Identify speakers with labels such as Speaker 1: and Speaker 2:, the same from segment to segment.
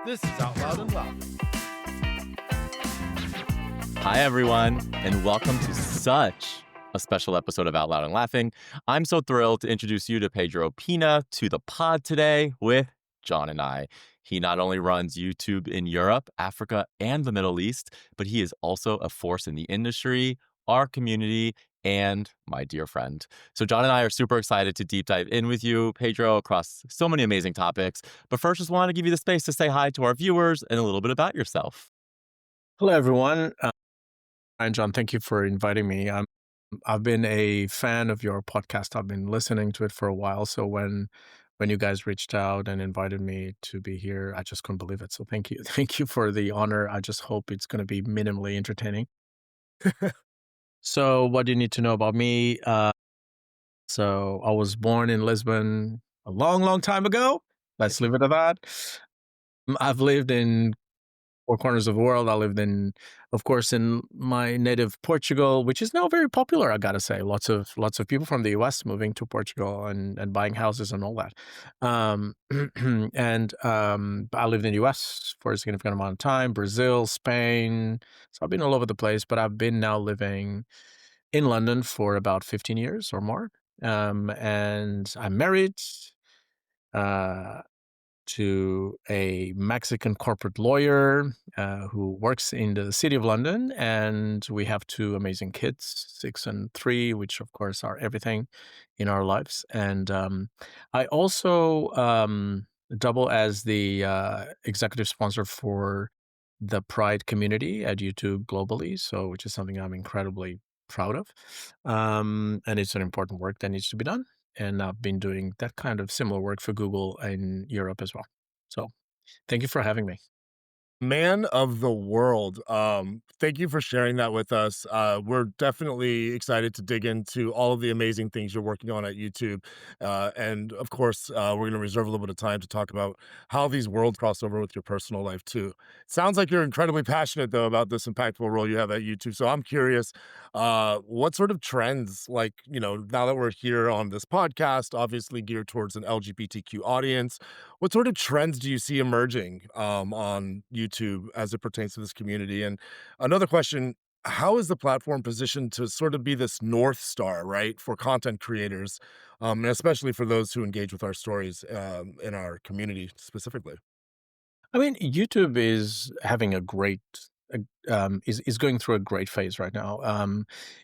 Speaker 1: This is Out Loud and Laughing.
Speaker 2: Hi, everyone, and welcome to such a special episode of Out Loud and Laughing. I'm so thrilled to introduce you to Pedro Pina to the pod today with John and I. He not only runs YouTube in Europe, Africa, and the Middle East, but he is also a force in the industry, our community, and my dear friend. So John and I are super excited to deep dive in with you, Pedro, across so many amazing topics. But first, just wanted to give you the space to say hi to our viewers and a little bit about yourself.
Speaker 3: Hello, everyone. Bryan and Jon, thank you for inviting me. I've been a fan of your podcast. I've been listening to it for a while. So when you guys reached out and invited me to be here, I just couldn't believe it. So thank you. Thank you for the honor. I just hope it's going to be minimally entertaining. So what do you need to know about me? So I was born in Lisbon a long, long time ago. Let's leave it at that. I've lived in four corners of the world. I lived in, of course, in my native Portugal, which is now very popular. I gotta say, lots of people from the US moving to Portugal and buying houses and all that. And I lived in the US for a significant amount of time, Brazil, Spain. So I've been all over the place, but I've been now living in London for about 15 years or more. And I'm married. To a Mexican corporate lawyer who works in the city of London. And we have two amazing kids, 6 and 3, which of course are everything in our lives. And I also double as the executive sponsor for the Pride community at YouTube globally, so which is something I'm incredibly proud of. And it's an important work that needs to be done. And I've been doing that kind of similar work for Google in Europe as well. So thank you for having me.
Speaker 1: Man of the world. Thank you for sharing that with us. We're definitely excited to dig into all of the amazing things you're working on at YouTube. And of course, we're going to reserve a little bit of time to talk about how these worlds cross over with your personal life too. Sounds like you're incredibly passionate though about this impactful role you have at YouTube. So I'm curious, what sort of trends, like, now that we're here on this podcast, obviously geared towards an LGBTQ audience, what sort of trends do you see emerging on YouTube as it pertains to this community? And another question, how is the platform positioned to sort of be this North Star, right, for content creators, and especially for those who engage with our stories in our community specifically?
Speaker 3: I mean, YouTube is having a great is going through a great phase right now.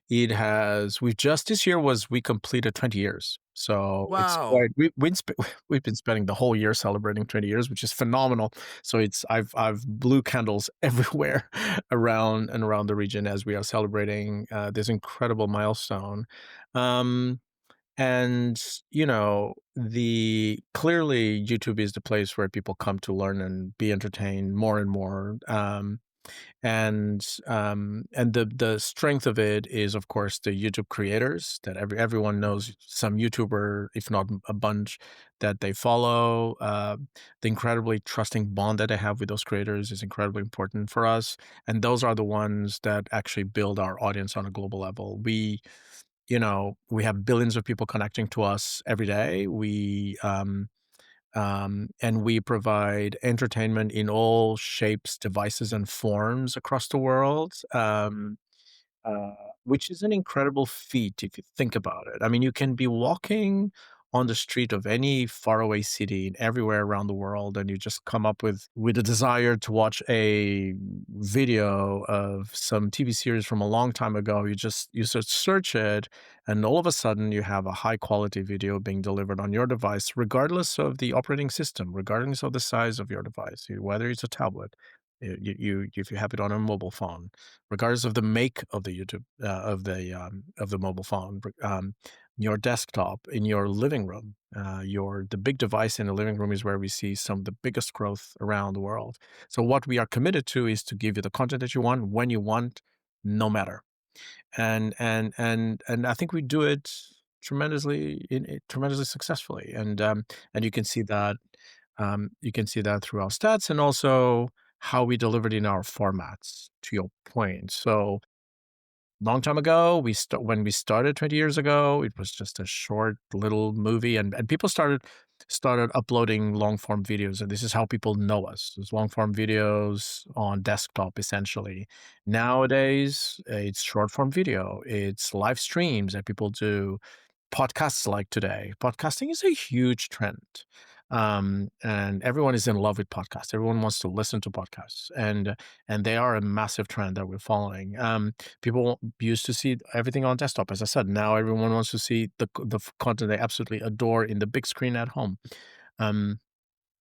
Speaker 3: It has we've just this year was we completed 20 years. So it's
Speaker 1: Wow.
Speaker 3: quite we've been spending the whole year celebrating 20 years, which is phenomenal. So it's I've blew candles everywhere around the region as we are celebrating this incredible milestone. Um, and the clearly YouTube is the place where people come to learn and be entertained more and more. And the strength of it is, of course, the YouTube creators that everyone knows some YouTuber, if not a bunch, that they follow. The incredibly trusting bond that they have with those creators is incredibly important for us, and those are the ones that actually build our audience on a global level. We have billions of people connecting to us every day. And we provide entertainment in all shapes, devices, and forms across the world, uh, which is an incredible feat if you think about it. I mean, you can be walking on the street of any faraway city everywhere around the world, and you just come up with a desire to watch a video of some TV series from a long time ago. You just search it, and all of a sudden you have a high quality video being delivered on your device, regardless of the operating system, regardless of the size of your device, whether it's a tablet, if you have it on a mobile phone, regardless of the make of the YouTube of the mobile phone, your desktop in your living room, the big device in the living room is where we see some of the biggest growth around the world. So what we are committed to is to give you the content that you want when you want, no matter. And I think we do it tremendously successfully, and you can see that through our stats and also how we delivered in our formats. To your point, so long time ago, when we started 20 years ago, it was just a short little movie, and people started started uploading long form videos, and this is how people know us. There's long form videos on desktop, essentially. Nowadays, it's short form video, it's live streams that people do, podcasts like today. Podcasting is a huge trend. And everyone is in love with podcasts. Everyone wants to listen to podcasts, and they are a massive trend that we're following. People used to see everything on desktop, as I said. Now everyone wants to see the content they absolutely adore in the big screen at home. Um,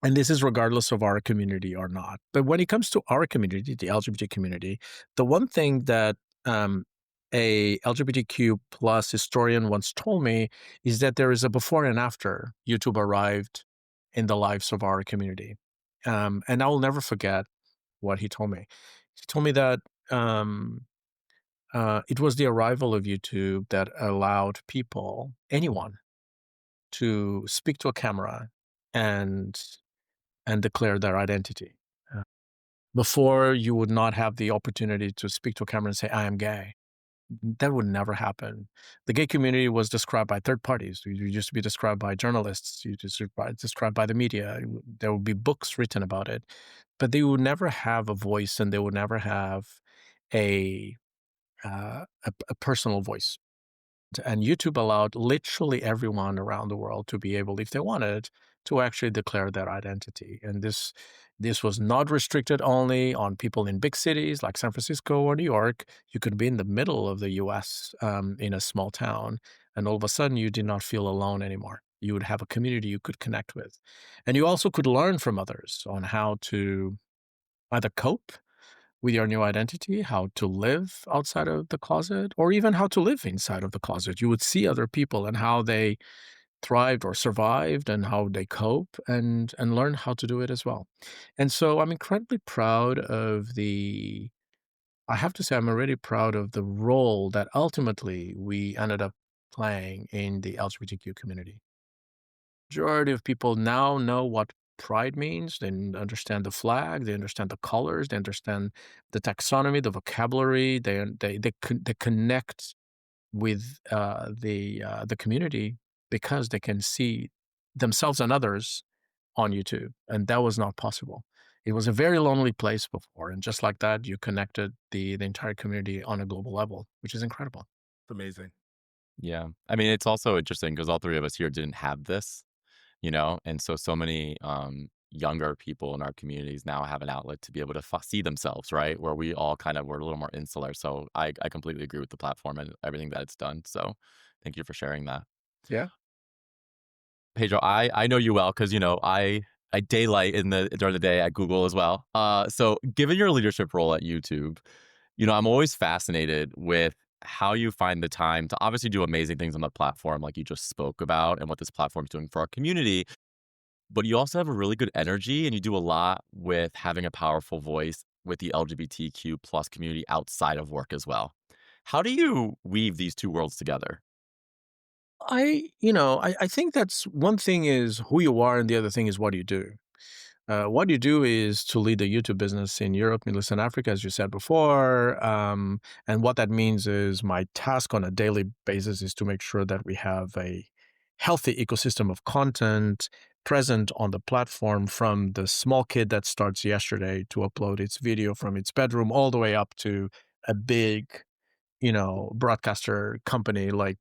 Speaker 3: and this is regardless of our community or not. But when it comes to our community, the LGBT community, the one thing that um, a LGBTQ plus historian once told me is that there is a before and after YouTube arrived in the lives of our community. And I will never forget what he told me. He told me that um, it was the arrival of YouTube that allowed people, anyone, to speak to a camera and declare their identity. Uh, Before, you would not have the opportunity to speak to a camera and say, "I am gay." That would never happen. The gay community was described by third parties. It used to be described by journalists. You described by the media. There would be books written about it, but they would never have a voice, and they would never have a a personal voice. And YouTube allowed literally everyone around the world to be able, if they wanted, to actually declare their identity. And this was not restricted only on people in big cities like San Francisco or New York. You could be in the middle of the US, in a small town, and all of a sudden you did not feel alone anymore. You would have a community you could connect with. And you also could learn from others on how to either cope with your new identity, how to live outside of the closet, or even how to live inside of the closet. You would see other people and how they thrived or survived and how they cope, and learn how to do it as well. And so I'm incredibly proud of the I have to say I'm already proud of the role that ultimately we ended up playing in the LGBTQ community. Majority of people now know what pride means. They understand the flag. They understand the colors. They understand the taxonomy, the vocabulary. They connect with the community because they can see themselves and others on YouTube, and that was not possible. It was a very lonely place before, and just like that, you connected the entire community on a global level, which is incredible.
Speaker 1: It's amazing.
Speaker 2: Yeah. I mean, it's also interesting because all three of us here didn't have this, and so many younger people in our communities now have an outlet to be able to see themselves, right? Where we all kind of were a little more insular. So I completely agree with the platform and everything that it's done. So thank you for sharing that.
Speaker 3: Yeah.
Speaker 2: Pedro, I know you well because I daylight during the day at Google as well. So given your leadership role at YouTube, I'm always fascinated with how you find the time to obviously do amazing things on the platform, like you just spoke about, and what this platform is doing for our community. But you also have a really good energy, and you do a lot with having a powerful voice with the LGBTQ plus community outside of work as well. How do you weave these two worlds together?
Speaker 3: I think that's one thing is who you are, and the other thing is what you do. What you do is to lead the YouTube business in Europe, Middle East, and Africa, as you said before. And what that means is my task on a daily basis is to make sure that we have a healthy ecosystem of content present on the platform, from the small kid that starts yesterday to upload its video from its bedroom all the way up to a big, broadcaster company like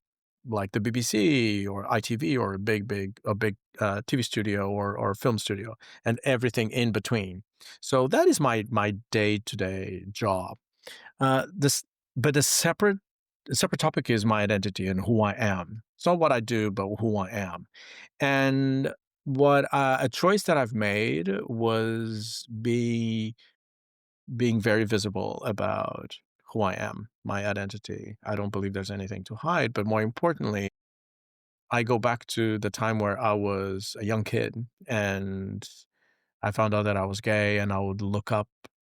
Speaker 3: the BBC or ITV, or a big TV studio, or film studio, and everything in between. So that is my day-to-day job. This but a separate topic is my identity and who I am. It's not what I do, but who I am. And what a choice that I've made was being very visible about who I am, my identity. I don't believe there's anything to hide, but more importantly, I go back to the time where I was a young kid and I found out that I was gay, and I would look up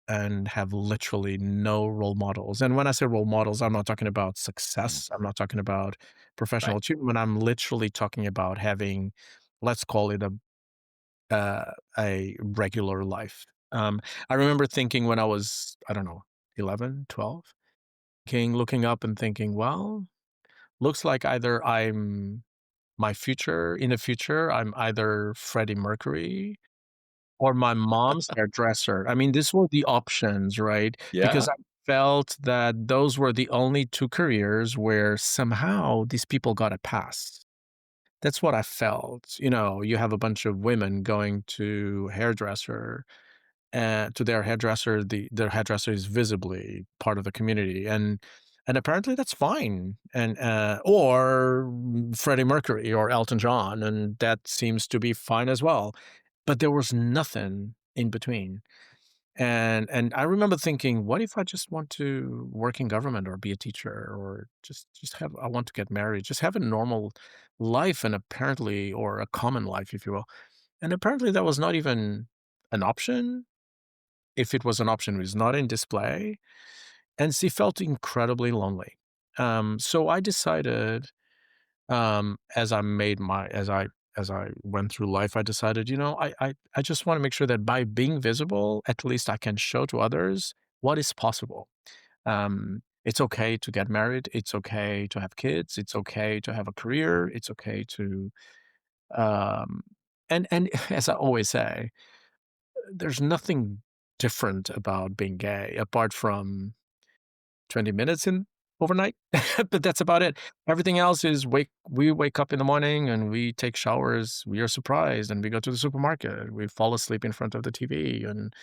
Speaker 3: and have literally no role models. And when I say role models, I'm not talking about
Speaker 2: Mm,
Speaker 3: success. I'm not talking about
Speaker 2: right.
Speaker 3: professional achievement. I'm literally talking about having, let's call it a regular life. I remember thinking when I was, I don't know, 11, 12, looking up and thinking, well, looks like either I'm my future in the future, I'm either Freddie Mercury or my mom's hairdresser. I mean, these were the options, right? Because
Speaker 2: Yeah.
Speaker 3: I felt that those were the only 2 careers where somehow these people got a pass. That's what I felt. You have a bunch of women going to hairdresser, to their hairdresser. Their hairdresser is visibly part of the community, and apparently that's fine. Or Freddie Mercury or Elton John, and that seems to be fine as well. But there was nothing in between. And I remember thinking, what if I just want to work in government or be a teacher or just have I want to get married, just have a normal life and apparently or a common life, if you will. And apparently that was not even an option. If it was an option, it was not in display. And she felt incredibly lonely. So I decided, as I went through life, I decided, I just want to make sure that by being visible, at least I can show to others what is possible. It's okay to get married. It's okay to have kids. It's okay to have a career. It's okay to, um, and as I always say, there's nothing different about being gay apart from 20 minutes in overnight, but that's about it. Everything else is we wake up in the morning and we take showers, we are surprised, and we go to the supermarket. We fall asleep in front of the TV, and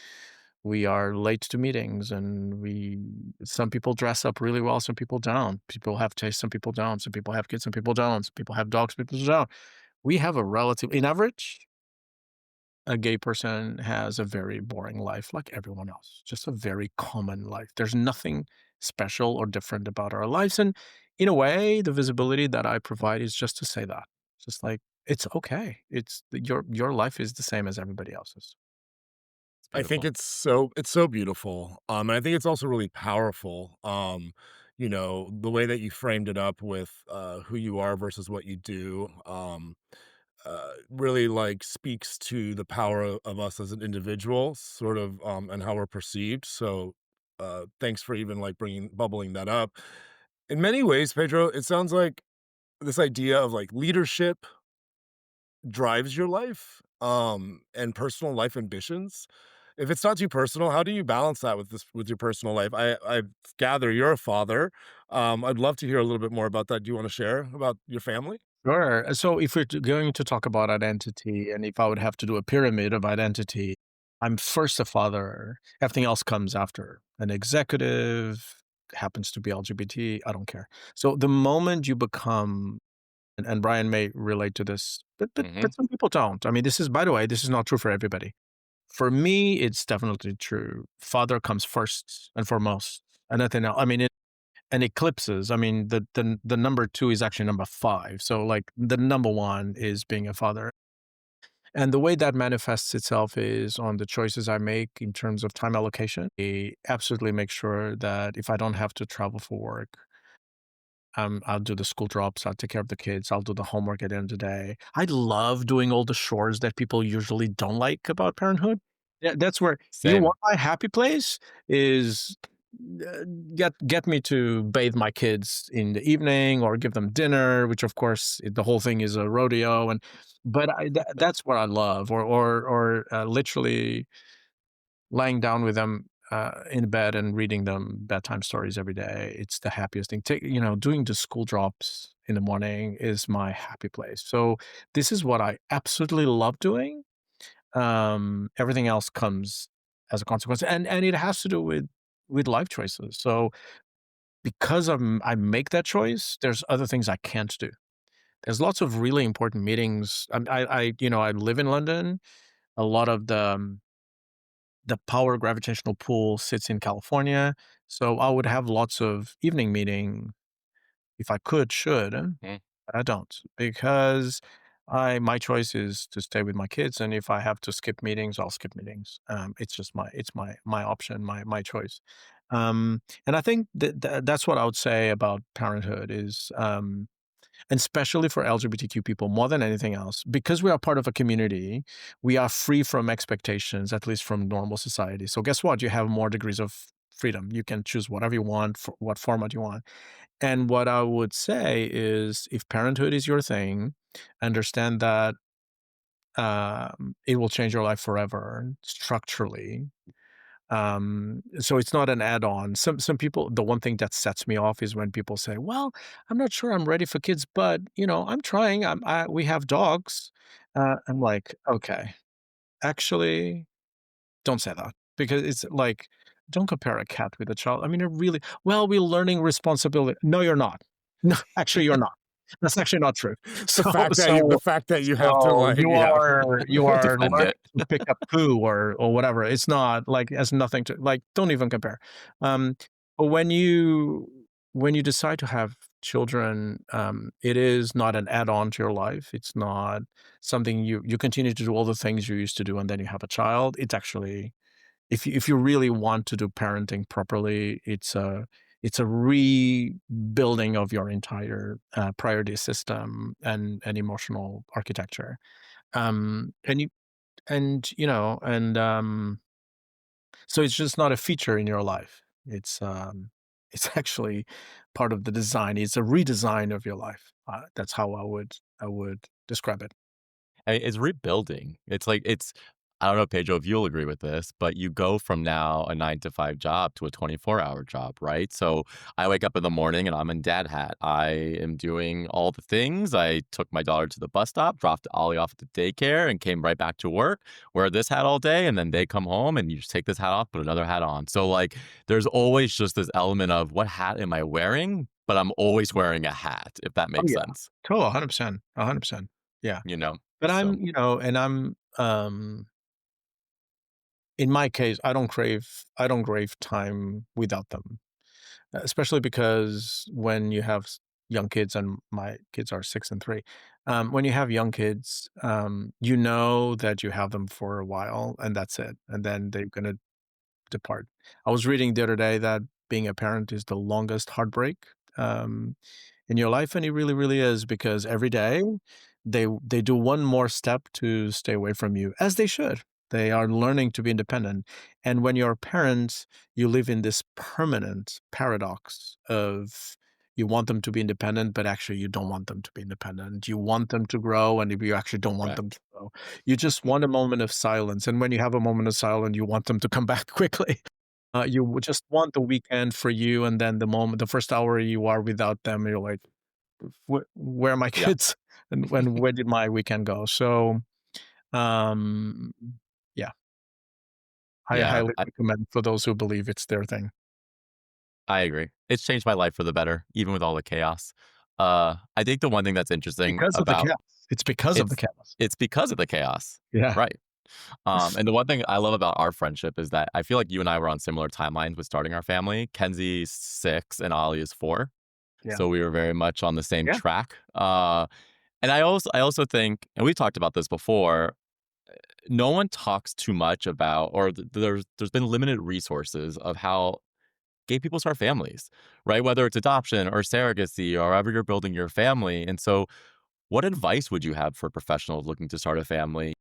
Speaker 3: we are late to meetings, and we some people dress up really well, some people don't. People have taste, some people don't. Some people have kids, some people don't. Some people have dogs, some people don't. We have a relative in average, a gay person has a very boring life like everyone else, just a very common life. There's nothing special or different about our lives. And in a way, the visibility that I provide is just to say that. Just like it's okay. Your life is the same as everybody else's.
Speaker 2: It's
Speaker 1: I think
Speaker 2: beautiful.
Speaker 1: it's so beautiful, and I think it's also really powerful, the way that you framed it up with, who you are versus what you do, really, like, speaks to the power of us as an individual, sort of, and how we're perceived, so, thanks for even, like, bubbling that up. In many ways, Pedro, it sounds like this idea of, like, leadership drives your life, and personal life ambitions. If it's not too personal, how do you balance that with your personal life? I gather you're a father. I'd love to hear a little bit more about that. Do you wanna share about your family?
Speaker 3: Sure. So if we're going to talk about identity, and if I would have to do a pyramid of identity, I'm first a father. Everything else comes after. An executive happens to be LGBT. I don't care. So the moment you become and Brian may relate to this, but
Speaker 2: Mhm.
Speaker 3: some people don't. I mean, this is by the way, this is not true for everybody. For me, it's definitely true. Father comes first and foremost, and nothing else. I mean, it and eclipses. I mean, the number 2 is actually number 5. So like the number 1 is being a father. And the way that manifests itself is on the choices I make in terms of time allocation. I absolutely make sure that if I don't have to travel for work, I'll do the school drops. I'll take care of the kids. I'll do the homework at the end of the day. I love doing all the chores that people usually don't like about parenthood. That's where you
Speaker 2: Same.
Speaker 3: want my happy place is get me to bathe my kids in the evening or give them dinner, which of course the whole thing is a rodeo. And but that's what I love, or literally lying down with them in bed and reading them bedtime stories every day. It's the happiest thing. Doing the school drops in the morning is my happy place. So this is what I absolutely love doing. Everything else comes as a consequence, and it has to do with life choices. So because I make that choice, there's other things I can't do. There's lots of really important meetings. I live in London. A lot of the power gravitational pull sits in California. So I would have lots of evening meeting if I should,
Speaker 2: Mm.
Speaker 3: but I don't because my choice is to stay with my kids, and if I have to skip meetings, I'll skip meetings. It's just my option, my choice. And I think that's what I would say about parenthood is and especially for LGBTQ people more than anything else, because we are part of a community, we are free from expectations, at least from normal society. So guess what? You have more degrees of freedom. You can choose whatever you want, for what format you want. And what I would say is if parenthood is your thing, understand that it will change your life forever structurally. So it's not an add-on. Some people, the one thing that sets me off is when people say, "Well, I'm not sure I'm ready for kids, but I'm trying. We have dogs." I'm like, okay, actually, don't say that because it's like, don't compare a cat with a child. I mean, it really, well, we're learning responsibility. No, you're not. No, actually, you're not. That's actually not true.
Speaker 1: The
Speaker 3: So,
Speaker 1: fact that
Speaker 3: so,
Speaker 1: you have to
Speaker 3: so
Speaker 1: like,
Speaker 3: you
Speaker 1: yeah.
Speaker 3: are you are
Speaker 2: Defend
Speaker 3: learning
Speaker 2: it.
Speaker 3: to pick up poo or whatever. It's not like it has nothing to like. Don't even compare. Um, but when you decide to have children, it is not an add-on to your life. It's not something you continue to do all the things you used to do, and then you have a child. It's actually if you really want to do parenting properly, it's a rebuilding of your entire priority system and emotional architecture. And you and you know and So it's just not a feature in your life. It's actually part of the design. It's a redesign of your life. That's how I would describe it.
Speaker 2: It's rebuilding. It's like I don't know, Pedro, if you'll agree with this, but you go from now a 9 to 5 job to a 24-hour job, right? So I wake up in the morning and I'm in dad hat. I am doing all the things. I took my daughter to the bus stop, dropped Ollie off at the daycare, and came right back to work. Wear this hat all day, and then they come home and you just take this hat off, put another hat on. So like, there's always just this element of what hat am I wearing? But I'm always wearing a hat, if that
Speaker 3: Oh
Speaker 2: makes
Speaker 3: yeah,
Speaker 2: sense.
Speaker 3: totally, 100%, 100%. Yeah,
Speaker 2: You know.
Speaker 3: but
Speaker 2: So
Speaker 3: I'm in my case, I don't crave time without them, especially because when you have young kids, and my kids are 6 and 3. When you have young kids, you know that you have them for a while, and that's it, and then they're gonna depart. I was reading the other day that being a parent is the longest heartbreak um, in your life, and it really, really is because every day they do one more step to stay away from you, as they should. They are learning to be independent, and when you're a parent, you live in this permanent paradox of you want them to be independent, but actually you don't want them to be independent. You want them to grow, and you actually don't want them to
Speaker 2: correct.
Speaker 3: grow. You just want a moment of silence, and when you have a moment of silence, you want them to come back quickly. You would just want the weekend for you, and then the first hour you are without them, you're like, Where are my
Speaker 2: Yeah.
Speaker 3: kids, and where did my weekend go?" So, um, yeah, I
Speaker 2: Yeah.
Speaker 3: highly recommend for those who believe it's their thing.
Speaker 2: I agree. It's changed my life for the better, even with all the chaos. I think the one thing that's interesting
Speaker 3: Because of the
Speaker 2: about
Speaker 3: chaos. It's because of the
Speaker 2: it's
Speaker 3: chaos.
Speaker 2: it's because of the chaos.
Speaker 3: Yeah.
Speaker 2: Right. And the one thing I love about our friendship is that I feel like you and I were on similar timelines with starting our family. Kenzie's 6 and Ollie is 4.
Speaker 3: Yeah.
Speaker 2: So we were very much on the same
Speaker 3: Yeah.
Speaker 2: track. And I also think, and we talked about this before, no one talks too much about, or there's been limited resources of how gay people start families, right? Whether it's adoption or surrogacy or however you're building your family. And so, what advice would you have for professionals looking to start a family?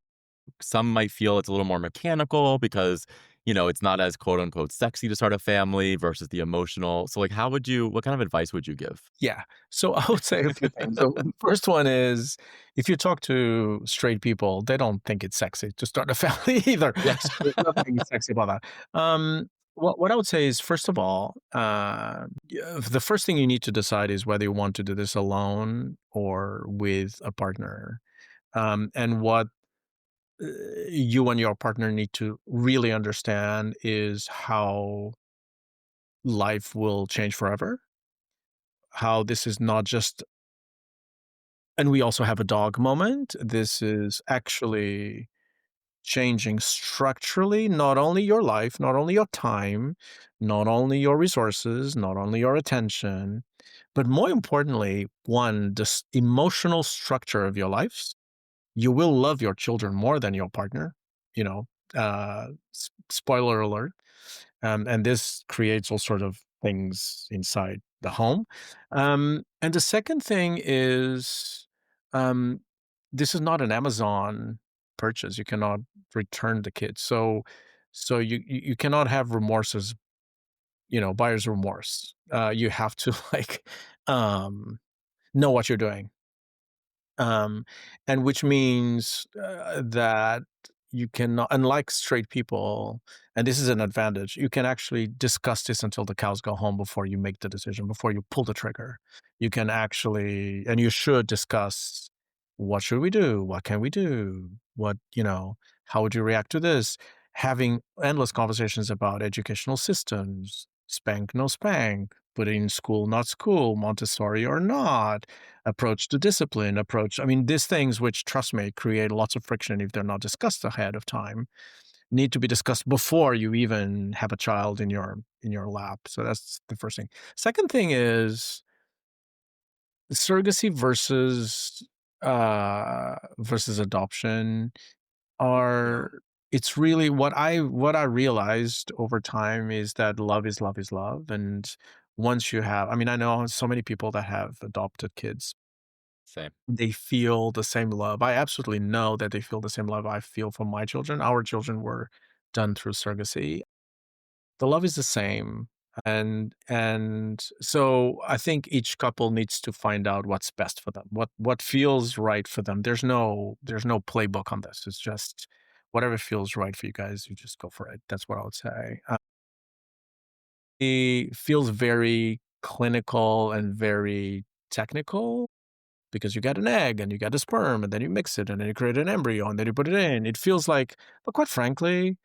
Speaker 2: Some might feel it's a little more mechanical because, it's not as quote unquote sexy to start a family versus the emotional. So, like, what kind of advice would you give?
Speaker 3: Yeah. So I would say a few things. So the first one is if you talk to straight people, they don't think it's sexy to start a family either.
Speaker 2: Yeah.
Speaker 3: So there's nothing sexy about that. What I would say is, first of all, the first thing you need to decide is whether you want to do this alone or with a partner. And what you and your partner need to really understand is how life will change forever, how this is not just, and we also have a dog moment. This is actually changing structurally, not only your life, not only your time, not only your resources, not only your attention, but more importantly, one, the emotional structure of your life. You will love your children more than your partner, you know, spoiler alert. And this creates all sort of things inside the home. And the second thing is, um, this is not an Amazon purchase. You cannot return the kids. So you cannot have remorse as, buyer's remorse. You have to like um, know what you're doing. Um, and which means that you cannot, unlike straight people, and this is an advantage, you can actually discuss this until the cows go home before you make the decision, before you pull the trigger. You can actually, and you should discuss, what should we do? What can we do? How would you react to this? Having endless conversations about educational systems, spank, no spank, put it in school, not school, Montessori or not, approach to discipline, I mean, these things, which, trust me, create lots of friction if they're not discussed ahead of time, need to be discussed before you even have a child in your lap. So that's the first thing. Second thing is surrogacy versus adoption
Speaker 1: Yeah.
Speaker 3: are it's really what I realized over time is that love is love is love. And once you have, I mean, I know so many people that have adopted kids,
Speaker 2: Same.
Speaker 3: they feel the same love. I absolutely know that they feel the same love I feel for my children. Our children were done through surrogacy. The love is the same. And so I think each couple needs to find out what's best for them, what feels right for them. There's no playbook on this. It's just whatever feels right for you guys, you just go for it. That's what I would say. It feels very clinical and very technical, because you get an egg and you get a sperm and then you mix it and then you create an embryo and then you put it in. It feels like, but quite frankly,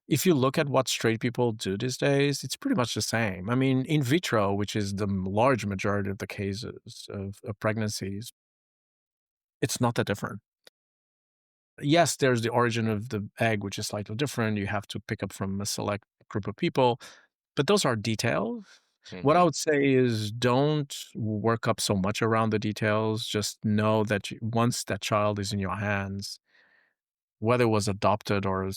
Speaker 3: if you look at what straight people do these days, it's pretty much the same. I mean, in vitro, which is the large majority of the cases of pregnancies, it's not that different. Yes, there's the origin of the egg, which is slightly different. You have to pick up from a select group of people, but those are details. What I
Speaker 2: Hmm.
Speaker 3: would say is don't work up so much around the details. Just know that once that child is in your hands, whether it was adopted or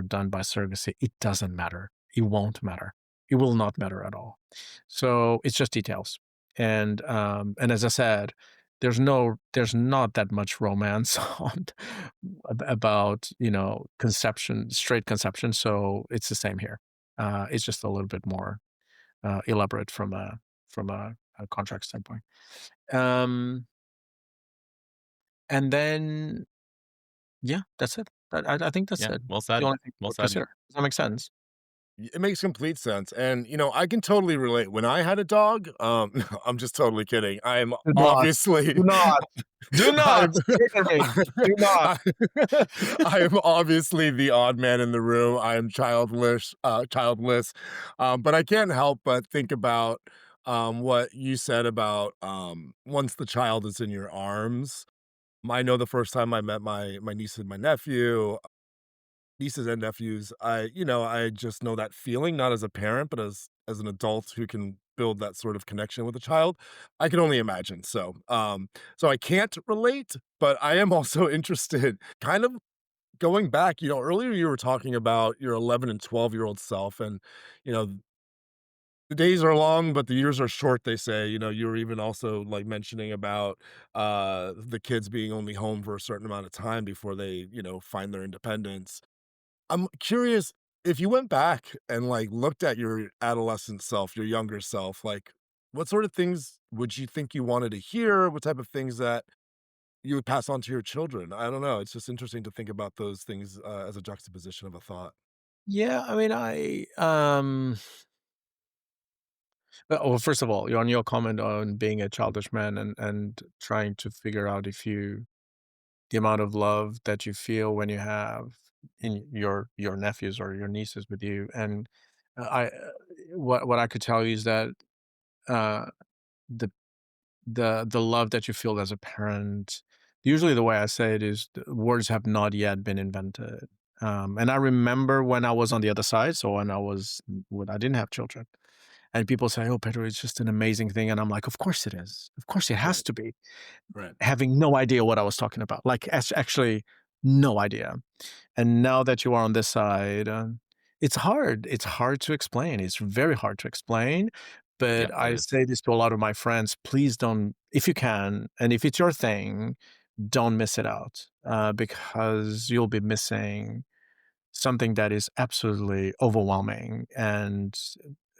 Speaker 3: done by surrogacy, it doesn't matter. It won't matter. It will not matter at all. So it's just details. And as I said, there's not that much romance on about conception, straight conception. So it's the same here. It's just a little bit more elaborate from a contract standpoint. Um, and then yeah, that's it. I think that's
Speaker 2: Yeah.
Speaker 3: it.
Speaker 2: Well
Speaker 3: That's the
Speaker 2: said.
Speaker 3: only thing I
Speaker 2: Well
Speaker 3: would
Speaker 2: said.
Speaker 3: consider. Does that make sense?
Speaker 1: It makes complete sense, and, I can totally relate. When I had a dog, I'm just totally kidding. I am
Speaker 3: Do not.
Speaker 1: obviously
Speaker 3: Do not. Do not
Speaker 1: I'm
Speaker 3: trigger me. Do not.
Speaker 1: I I am obviously the odd man in the room. I am childless, but I can't help but think about, what you said about, once the child is in your arms. I know the first time I met my niece and my nephew, nieces and nephews, I just know that feeling, not as a parent, but as an adult who can build that sort of connection with a child. I can only imagine. So I can't relate, but I am also interested, kind of going back. Earlier you were talking about your 11 and 12-year-old self, and you know, the days are long, but the years are short, they say. You were even also like mentioning about the kids being only home for a certain amount of time before they, find their independence. I'm curious, if you went back and, like, looked at your adolescent self, your younger self, like, what sort of things would you think you wanted to hear? What type of things that you would pass on to your children? I don't know, it's just interesting to think about those things, as a juxtaposition of a thought.
Speaker 3: Yeah, I mean, well, first of all, on your comment on being a childish man and trying to figure out if you the amount of love that you feel when you have in your nephews or your nieces with you. And I what I could tell you is that uh the the love that you feel as a parent, usually the way I say it is words have not yet been invented. And I remember when I was on the other side, so when I didn't have children, and people say, "Oh, Pedro, it's just an amazing thing," and I'm like, "Of course it is. Of course it has
Speaker 1: Right,
Speaker 3: to be,"
Speaker 1: right.
Speaker 3: having no idea what I was talking about, like actually no idea. And now that you are on this side, it's hard. It's hard to explain. It's very hard to explain.
Speaker 2: Yeah,
Speaker 3: But
Speaker 2: it
Speaker 3: I
Speaker 2: is.
Speaker 3: say this to a lot of my friends, please don't, if you can, and if it's your thing, don't miss it out, because you'll be missing something that is absolutely overwhelming and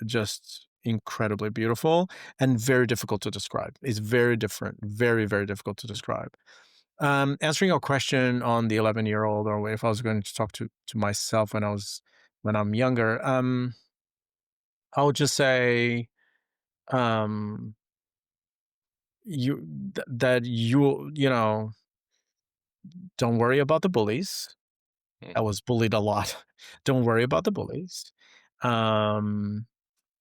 Speaker 3: just incredibly beautiful and very difficult to describe. It's very different, very, very difficult to describe. Answering your question on the 11-year-old, or if I was going to talk to myself when I'm younger, I would just say, um, that you know, don't worry about the bullies.
Speaker 2: Mm.
Speaker 3: I was bullied a lot. Don't worry about the bullies. Um,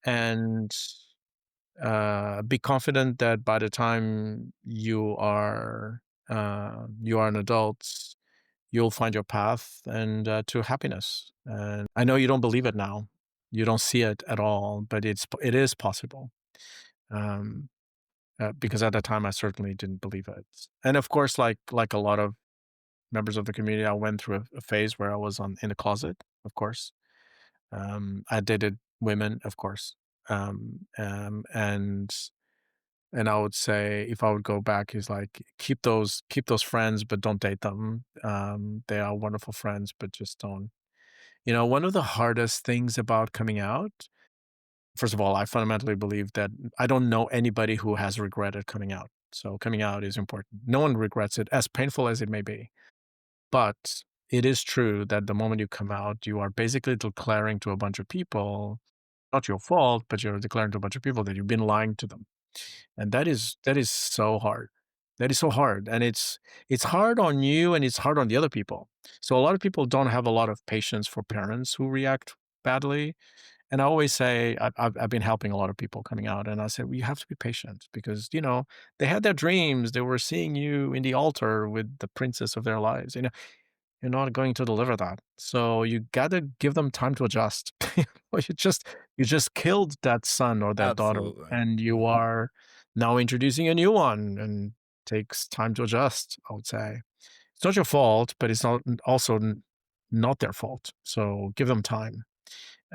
Speaker 3: and be confident that by the time you are an adult, you'll find your path and to happiness. And I know you don't believe it now, you don't see it at all, but it is possible. Um, because at the time I certainly didn't believe it. And of course, like a lot of members of the community, I went through a phase where I was on in the closet. Of course, I dated women, of course, and I would say if I would go back, is like keep those friends, but don't date them. They are wonderful friends, but just don't. One of the hardest things about coming out, first of all, I fundamentally believe that I don't know anybody who has regretted coming out. So coming out is important. No one regrets it, as painful as it may be. But it is true that the moment you come out, you are basically declaring to a bunch of people, not your fault, but you're declaring to a bunch of people that you've been lying to them. And that is so hard. That is so hard. And it's hard on you and it's hard on the other people. So a lot of people don't have a lot of patience for parents who react badly. And I always say, I've been helping a lot of people coming out, and I said, well, you have to be patient because, they had their dreams. They were seeing you in the altar with the princess of their lives. You're not going to deliver that. So you gotta give them time to adjust. Or you just killed that son or that daughter,
Speaker 1: Absolutely.
Speaker 3: and you
Speaker 1: Mhm.
Speaker 3: are now introducing a new one, and takes time to adjust, I would say. It's not your fault, but it's not also not their fault. So give them time.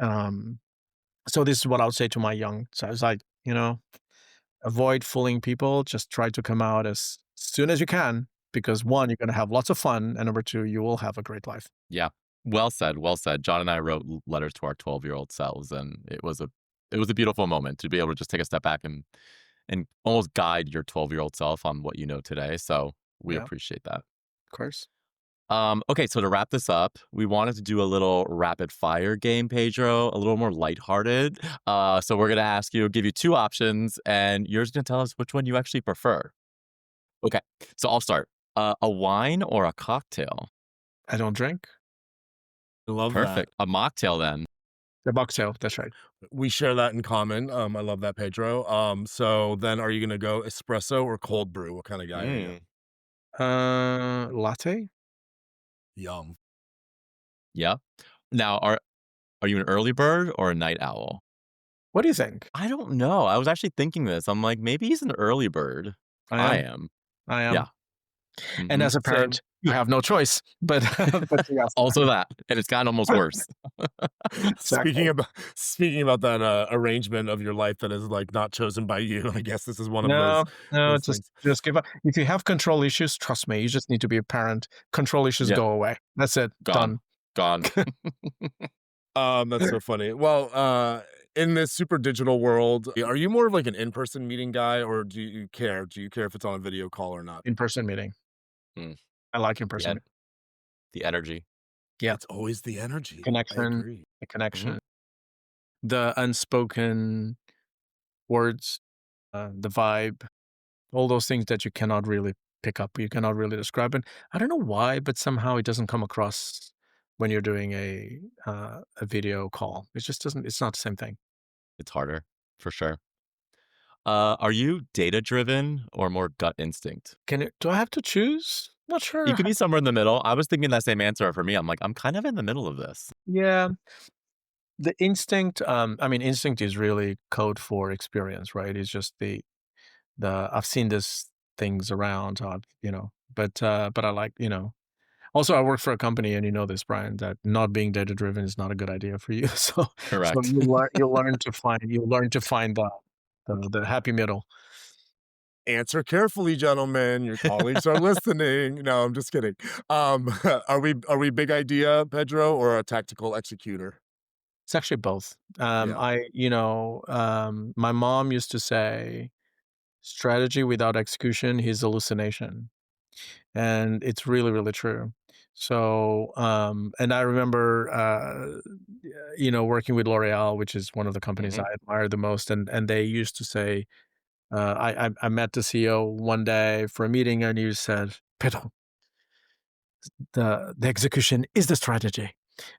Speaker 3: Um, so this is what I would say to my young. So it's like, avoid fooling people. Just try to come out as soon as you can, because one, you're going to have lots of fun, and number two, you will have a great life.
Speaker 2: Yeah. Well said, well said. John and I wrote letters to our 12-year-old selves, and it was a beautiful moment to be able to just take a step back and almost guide your 12-year-old self on what you know today. So we
Speaker 3: Yeah, of
Speaker 2: appreciate that.
Speaker 3: course.
Speaker 2: Okay, so to wrap this up, we wanted to do a little rapid fire game, Pedro, a little more lighthearted. So we're gonna give you two options, and you're just gonna tell us which one you actually prefer. Okay, so I'll start. A wine or a cocktail?
Speaker 3: I don't drink.
Speaker 1: I love that.
Speaker 2: Perfect. A mocktail then.
Speaker 3: The mocktail, that's right.
Speaker 1: We share that in common. I love that, Pedro. So then are you gonna go espresso or cold brew? What kind of guy are you?
Speaker 2: Mm,
Speaker 3: Latte?
Speaker 1: Yum.
Speaker 2: yeah. Now, are you an early bird or a night owl?
Speaker 3: What do you think?
Speaker 2: I don't know. I was actually thinking this. I'm like, maybe he's an early bird.
Speaker 3: I
Speaker 2: I
Speaker 3: am.
Speaker 2: am.
Speaker 3: I
Speaker 2: Yeah.
Speaker 3: am. And
Speaker 2: Hmm.
Speaker 3: as a
Speaker 2: Same.
Speaker 3: parent, you have no choice, but but yes,
Speaker 2: Also that, and it's gotten almost worse.
Speaker 3: exactly.
Speaker 1: Speaking about that arrangement of your life that is like not chosen by you, I guess this is one of
Speaker 3: No, no,
Speaker 1: those
Speaker 3: just
Speaker 1: things.
Speaker 3: just give up. If you have control issues, trust me, you just need to be a parent. Control issues
Speaker 2: Yeah,
Speaker 3: go away. That's it.
Speaker 2: gone,
Speaker 3: Done.
Speaker 2: gone.
Speaker 1: That's so funny. Well, in this super digital world, are you more of like an in-person meeting guy, or do you care? Do you care if it's on a video call or not?
Speaker 3: In-person meeting.
Speaker 2: Mm,
Speaker 3: I like in-person
Speaker 2: yeah,
Speaker 3: meeting.
Speaker 2: the energy.
Speaker 3: Yeah.
Speaker 1: It's always the energy. I
Speaker 3: Connection,
Speaker 1: agree.
Speaker 3: the
Speaker 2: Mhm.
Speaker 3: connection, the unspoken words, the vibe, all those things that you cannot really pick up, you cannot really describe. And I don't know why, but somehow it doesn't come across when you're doing a video call. It just doesn't. It's not the same thing.
Speaker 2: It's harder, for sure. Are you data driven or more gut instinct?
Speaker 3: Do I have to choose? Not
Speaker 2: You
Speaker 3: sure.
Speaker 2: could be somewhere in the middle. I was thinking that same answer for me. I'm like, I'm kind of in the middle of this.
Speaker 3: Yeah, the instinct. I mean, instinct is really code for experience, right? It's just the I've seen this things around, but I like. Also, I work for a company, and you know this, Brian, that not being data driven is not a good idea for you. So
Speaker 2: Correct.
Speaker 3: you learn to find the happy middle.
Speaker 1: Answer carefully, gentlemen. Your colleagues are listening. No, I'm just kidding. Um, are we big idea, Pedro, or a tactical executor?
Speaker 3: It's actually both.
Speaker 1: Yeah.
Speaker 3: My mom used to say, strategy without execution is hallucination. And it's really, really true. So, and I remember, working with L'Oreal, which is one of the companies I
Speaker 2: Hmm.
Speaker 3: admire the most, and they used to say, I met the CEO one day for a meeting, and he said, "Pedro, the execution is the strategy."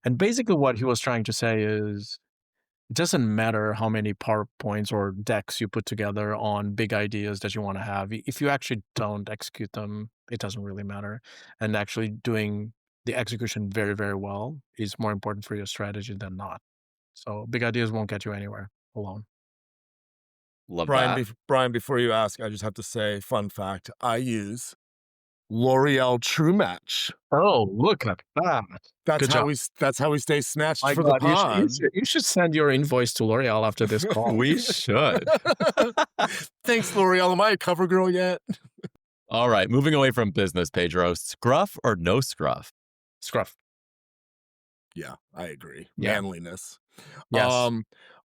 Speaker 3: And basically, what he was trying to say is, it doesn't matter how many PowerPoints or decks you put together on big ideas that you want to have. If you actually don't execute them, it doesn't really matter. And actually doing the execution very, very well is more important for your strategy than not. So big ideas won't get you anywhere alone.
Speaker 2: Love
Speaker 1: Brian,
Speaker 2: that.
Speaker 1: Brian, before you ask, I just have to say, fun fact: I use L'Oreal True Match.
Speaker 3: Oh, look at that. Good job.
Speaker 1: That's how we stay snatched
Speaker 3: My
Speaker 1: for the
Speaker 3: God,
Speaker 1: pod.
Speaker 3: you should send your invoice to L'Oreal after this call.
Speaker 2: We should.
Speaker 1: Thanks, L'Oreal. Am I a cover girl yet?
Speaker 2: All right, moving away from business, Pedro. Scruff or no scruff?
Speaker 3: Scruff.
Speaker 1: Yeah, I agree.
Speaker 3: Yeah.
Speaker 1: Manliness.
Speaker 3: Yes.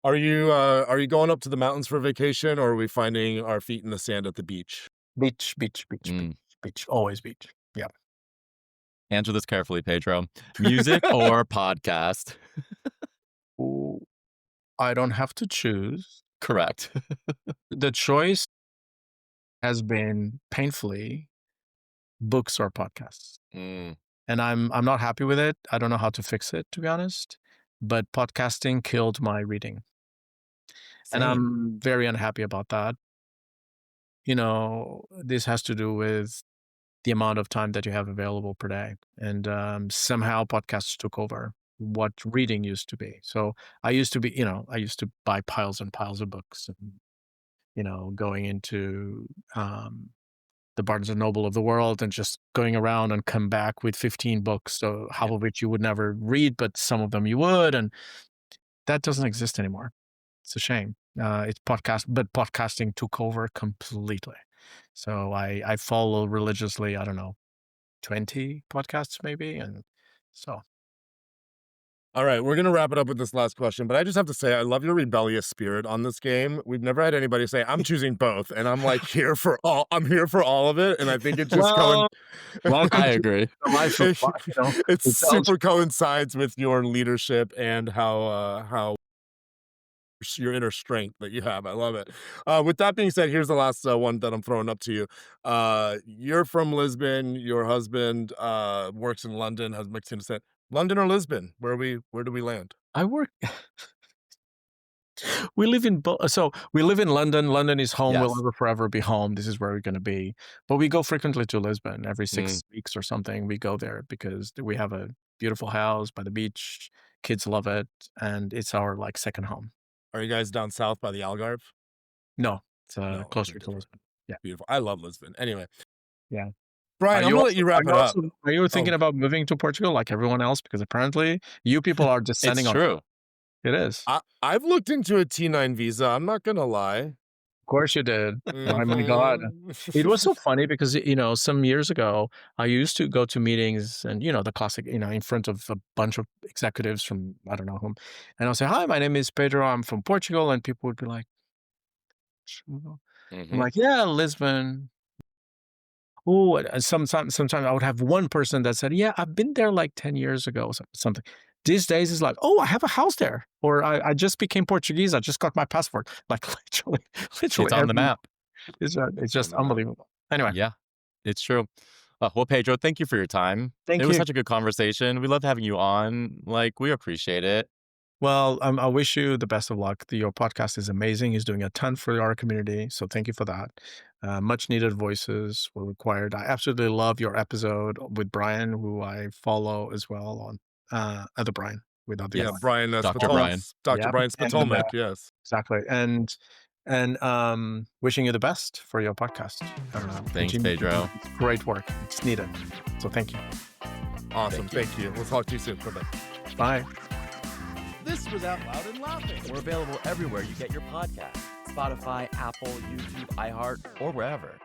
Speaker 1: Are you going up to the mountains for vacation, or are we finding our feet in the sand at the beach?
Speaker 3: Beach, beach, beach, beach,
Speaker 2: Mm.
Speaker 3: beach. Always beach. Yeah.
Speaker 2: Answer this carefully, Pedro. Music or podcast?
Speaker 3: Ooh, I don't have to choose.
Speaker 2: Correct.
Speaker 3: The choice has been painfully books or podcasts.
Speaker 2: Mm,
Speaker 3: And I'm not happy with it. I don't know how to fix it, to be honest. But podcasting killed my reading. And
Speaker 2: same.
Speaker 3: I'm very unhappy about that. This has to do with the amount of time that you have available per day. And somehow podcasts took over what reading used to be. So I used to buy piles and piles of books and, going into the Barnes and Noble of the world and just going around and come back with 15 books, so half
Speaker 2: Yeah.
Speaker 3: of which you would never read, but some of them you would. And that doesn't exist anymore. It's a shame. But podcasting took over completely. So I follow religiously, I don't know, 20 podcasts maybe. And so,
Speaker 1: All right, we're gonna wrap it up with this last question, but I just have to say I love your rebellious spirit on this game. We've never had anybody say, "I'm choosing both," and I'm here for all of it, and I think it just
Speaker 3: well, welcome
Speaker 2: I
Speaker 3: to
Speaker 2: agree.
Speaker 3: the life of,
Speaker 1: it
Speaker 3: it's
Speaker 1: super coincides with your leadership and how your inner strength that you have. I love it. With that being said, here's the last one that I'm throwing up to you. You're from Lisbon. Your husband works in London, has mixed descent. London or Lisbon? Where do we land?
Speaker 3: I work. We live in London. London is home. We'll
Speaker 2: Yes.
Speaker 3: never forever be home. This is where we're going to be. But we go frequently to Lisbon every
Speaker 2: Mm.
Speaker 3: 6 weeks or something. We go there because we have a beautiful house by the beach. Kids love it, and it's our second home.
Speaker 1: Are you guys down south by the Algarve?
Speaker 3: No, it's
Speaker 1: No, okay,
Speaker 3: closer to
Speaker 1: different.
Speaker 3: Lisbon. Yeah,
Speaker 1: Beautiful. I love Lisbon. Anyway,
Speaker 3: yeah.
Speaker 1: Brian, I'm gonna let you wrap it up.
Speaker 3: Are you
Speaker 1: Oh,
Speaker 3: thinking about moving to Portugal like everyone else? Because apparently you people are
Speaker 2: It's
Speaker 3: descending on.
Speaker 2: true.
Speaker 3: It is.
Speaker 1: I've looked into a T9 visa. I'm not gonna lie.
Speaker 3: Of course you did. Oh my God. It was so funny because, some years ago, I used to go to meetings and, the classic, in front of a bunch of executives from I don't know whom. And I'll say, "Hi, my name is Pedro. I'm from Portugal." And people would be like, "Portugal?" I'm
Speaker 2: Hmm.
Speaker 3: like, "Yeah, Lisbon." Oh, and sometimes I would have one person that said, "Yeah, I've been there like 10 years ago," or something. These days it's like, "Oh, I have a house there," or I just became Portuguese. I just got my passport. Like literally,
Speaker 2: It's on the
Speaker 3: every
Speaker 2: map.
Speaker 3: it's just
Speaker 1: On the map.
Speaker 3: unbelievable. Anyway,
Speaker 2: Yeah, it's true. Well, Pedro, thank you for your time.
Speaker 3: thank
Speaker 2: It was
Speaker 3: you.
Speaker 2: such a good conversation. We loved having you on. We appreciate it.
Speaker 3: Well, I wish you the best of luck. Your podcast is amazing. He's doing a ton for our community, so thank you for that. Much needed voices were required. I absolutely love your episode with Brian, who I follow as well on other Brian without the
Speaker 1: Yeah,
Speaker 3: other.
Speaker 1: Brian
Speaker 2: Dr. Brian.
Speaker 1: Dr.
Speaker 3: Yeah,
Speaker 1: Brian
Speaker 3: and
Speaker 1: Spitolnik, yes.
Speaker 3: exactly. And wishing you the best for your podcast. I don't know.
Speaker 2: Thanks,
Speaker 3: Continue.
Speaker 2: Pedro.
Speaker 3: It's great work. It's needed. So thank you.
Speaker 1: Awesome.
Speaker 2: Thank
Speaker 1: Thank you. We'll talk to you soon. Bye-bye.
Speaker 3: Bye.
Speaker 4: This was Out Loud and Laughing. We're available everywhere you get your podcasts. Spotify, Apple, YouTube, iHeart, or wherever.